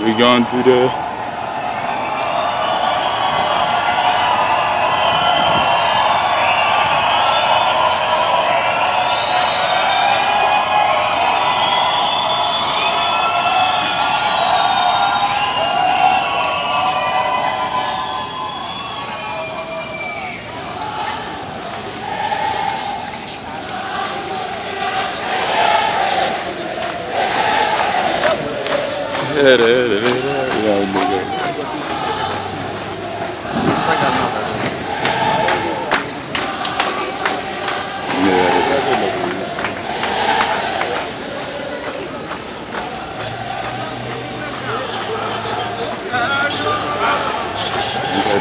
We're going to the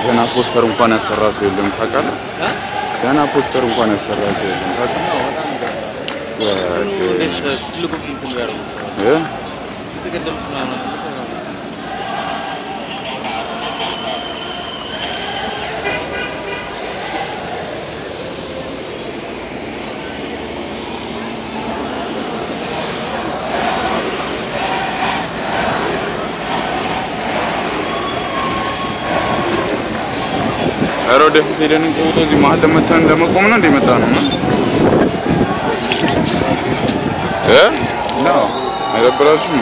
ገና ፖስተር እንኳን ያሰራ ሰው የለም ታውቃለህ ገና ፖስተር እንኳን ያሰራ ሰው የለም ታውቃለህ ትልቁ እንትን ጋር ነው ተገደምኩ ማለት አሮደ ሄደን ቆቶ እዚህ መሀል ለመተን ለመቆም ነው እንደመጣ ነው ነው አይደብራችሁም